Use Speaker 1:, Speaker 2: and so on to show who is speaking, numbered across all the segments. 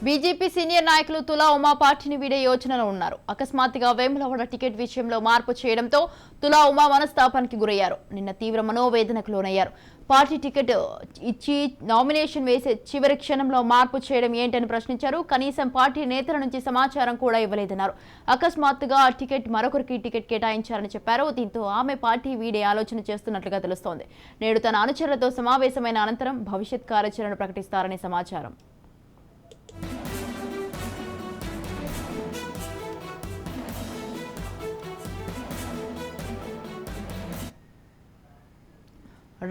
Speaker 1: BJP senior నాయకులు తులా ఉమా పార్టీని వీడే యోచనలో ఉన్నారు. అకస్మాత్తుగా వేములవాడ టికెట్ విషయంలో మార్పు చేయడంతో తులా ఉమా మనస్తాపానికి గురయ్యారు. నిన్న తీవ్ర మనోవేదనకు లోనయ్యారు. పార్టీ టికెట్ ఇచ్చి నామినేషన్ వేసే చివరి క్షణంలో మార్పు చేయడం ఏంటని ప్రశ్నించారు. కనీసం పార్టీ నేతల నుంచి సమాచారం కూడా ఇవ్వలేదన్నారు. అకస్మాత్తుగా ఆ టికెట్ మరొకరికి టికెట్ కేటాయించారని చెప్పారు. దీంతో ఆమె పార్టీ వీడే ఆలోచన చేస్తున్నట్లుగా తెలుస్తోంది. నేడు తన అనుచరులతో సమావేశమైన అనంతరం భవిష్యత్ కార్యాచరణ ప్రకటిస్తారని సమాచారం.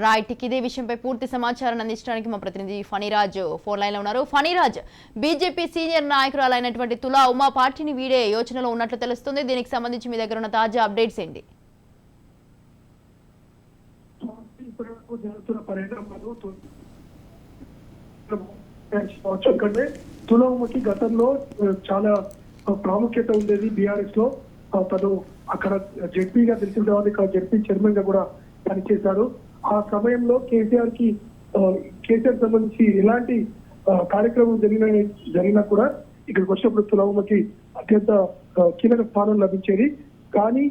Speaker 1: రైట్, ఇదే విషయంపై పూర్తి సమాచారాన్ని అందించడానికి మా ప్రతినిధి ఫణిరాజ్ ఫోన్ లైన్ లో ఉన్నారు. ఫణిరాజ్, బీజేపీ సీనియర్ నాయకురాలైనటువంటి తులా ఉమా పార్టీని వీడే యోచనలో ఉన్నట్లు తెలుస్తుంది. దీనికి సంబంధించి మీ దగ్గర ఉన్న తాజా అప్డేట్స్ ఏంటి?
Speaker 2: తులా ఉమకి గతంలో చాలా ప్రాముఖ్యత ఉండేది. బీఆర్ఎస్ లో తను అక్కడ జెడ్పీగా తెలిసిన తర్వాత ఇక్కడ జెడ్పీ చైర్మన్ గా కూడా పనిచేశారు. ఆ సమయంలో కేసీఆర్ సంబంధించి ఎలాంటి కార్యక్రమం జరిగినా కూడా ఇక్కడికి వచ్చినప్పుడు తులా ఉమకి అత్యంత కీలక స్థానం లభించేది. కానీ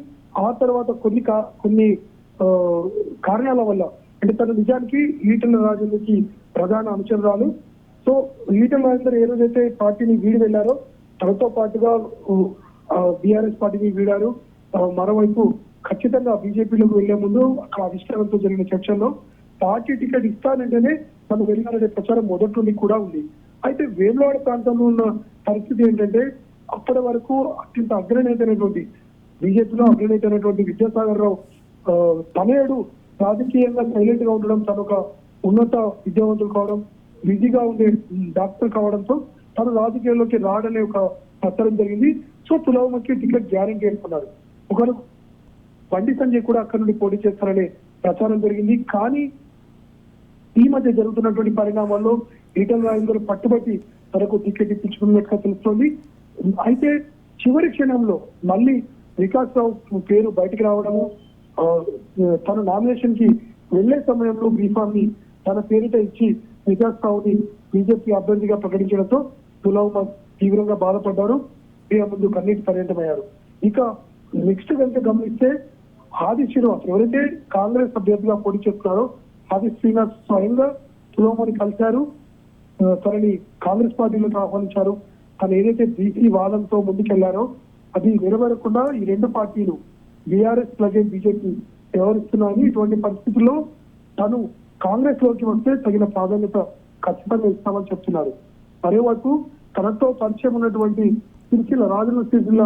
Speaker 2: ఆ తర్వాత కొన్ని కారణాల వల్ల, అంటే తను నిజానికి ఈటెల రాజేందర్కి ప్రధాన అనుచరురాలు. సో ఈటెల రాజేందర్ ఏ రోజైతే పార్టీని వీడి వెళ్లారో తనతో పాటుగా బీఆర్ఎస్ పార్టీని వీడారు. మరోవైపు ఖచ్చితంగా బీజేపీలోకి వెళ్లే ముందు అక్కడ అధిష్టానంతో జరిగిన చర్చల్లో పార్టీ టికెట్ ఇస్తానంటేనే తను వెళ్ళాలనే ప్రచారం మొదటి నుండి కూడా ఉంది. అయితే వేములవాడ ప్రాంతంలో ఉన్న పరిస్థితి ఏంటంటే అప్పటి వరకు అత్యంత అగ్రనేత అయినటువంటి బీజేపీలో అగ్రనేత అయినటువంటి విద్యాసాగర్ రావు తనయుడు రాజకీయంగా సైలెంట్ గా ఉండడం, తను ఒక ఉన్నత విద్యావంతులు కావడం, బిజీగా ఉండే డాక్టర్ కావడంతో తను రాజకీయాల్లోకి రావడనే ఒక ప్రచారం జరిగింది. సో తులా ఉమకి టికెట్ గ్యారెంటీ అనుకున్నారు. ఒకరు బండి సంజయ్ కూడా అక్కడి నుండి పోటీ చేస్తారనే ప్రచారం జరిగింది. కానీ ఈ మధ్య జరుగుతున్నటువంటి పరిణామాల్లో ఈటెల రాజేందర్ పట్టుబట్టి తనకు టికెట్ ఇప్పించుకున్నట్టుగా తెలుస్తోంది. అయితే చివరి క్షణంలో మళ్ళీ వికాస్ రావు పేరు బయటకు రావడము, తన నామినేషన్ కి వెళ్లే సమయంలో బీఫామ్ ని తన పేరిట ఇచ్చి వికాస్ రావుని బీజేపీ అభ్యర్థిగా ప్రకటించడంతో తులా ఉమ తీవ్రంగా బాధపడ్డారు. ముందు కన్నీటి పర్యంతమయ్యారు. ఇక నెక్స్ట్ కనుక గమనిస్తే ఆది శ్రీనివాస్ ఎవరైతే కాంగ్రెస్ అభ్యర్థిగా పోటీ చేస్తున్నారో ఆది శ్రీనివాస్ స్వయంగా తులా ఉమని కలిశారు. తనని కాంగ్రెస్ పార్టీలోకి ఆహ్వానించారు. తను ఏదైతే బీసీ వాదంతో ముందుకెళ్లారో అది నెరవేరకుండా ఈ రెండు పార్టీలు బీఆర్ఎస్ అలాగే బీజేపీ వ్యవహరిస్తున్నారని, ఇటువంటి పరిస్థితుల్లో తను కాంగ్రెస్ లోకి వస్తే తగిన ప్రాధాన్యత ఖచ్చితంగా ఇస్తామని చెప్తున్నారు. మరోవైపు తనతో పరిచయం ఉన్నటువంటి సిరిసిల్ల రాజన్న సిరిసిల్ల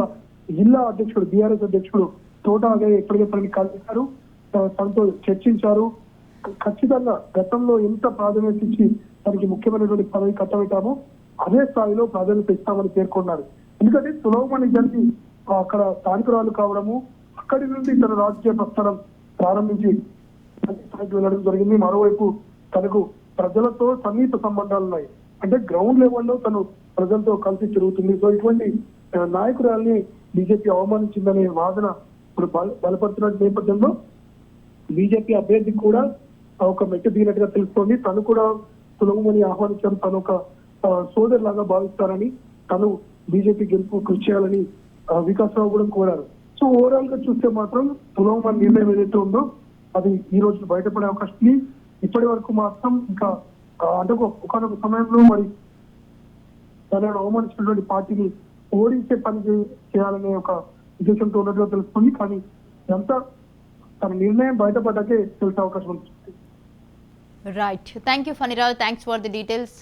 Speaker 2: జిల్లా అధ్యక్షుడు బీఆర్ఎస్ అధ్యక్షుడు తోటగా ఎప్పటికెప్పటికి కలిశారు, తనతో చర్చించారు. ఖచ్చితంగా గతంలో ఎంత ప్రాధాన్యత ఇచ్చి తనకి ముఖ్యమైనటువంటి పదవి కట్టబెట్టామో అదే స్థాయిలో ప్రాధాన్యత ఇస్తామని పేర్కొన్నారు. ఎందుకంటే తులా ఉమ నిజానికి అక్కడ స్థానికురాలు కావడము, అక్కడి నుండి తన రాజకీయ ప్రస్థానం ప్రారంభించి స్థాయికి వెళ్ళడం జరిగింది. మరోవైపు తనకు ప్రజలతో సన్నిహిత సంబంధాలు ఉన్నాయి, అంటే గ్రౌండ్ లెవెల్లో తను ప్రజలతో కలిసి తిరుగుతుంది. సో ఇటువంటి నాయకురాల్ని బీజేపీ అవమానించిందనే వాదన ఇప్పుడు బలపడుతున్న నేపథ్యంలో బీజేపీ అభ్యర్థికి కూడా ఒక మెట్టు దిగినట్టుగా తెలుస్తోంది. తను కూడా తులా ఉమని ఆహ్వానించారు, తను ఒక సోదరు లాగా భావిస్తారని, తను బీజేపీ గెలుపు కృషి చేయాలని వికాస్ రావు కూడా కోరారు. సో ఓవరాల్ గా చూస్తే మాత్రం తులా ఉమ నిర్ణయం ఏదైతే ఉందో అది ఈ రోజు బయటపడే అవకాశం ఉంది. ఇప్పటి వరకు మాత్రం ఇంకా అంటే ఒకనొక సమయంలో మరి తనను అవమానించినటువంటి పార్టీని ఓడించే పని చేయాలనే ఒక ఉద్దేశంతో ఉన్నట్టుగా తెలుస్తుంది. కానీ ఎంత తన నిర్ణయం బయటపడ్డాకే తెలిసే అవకాశం ఉంటుంది.
Speaker 1: Right, thank you Phaniraj, thanks for the details.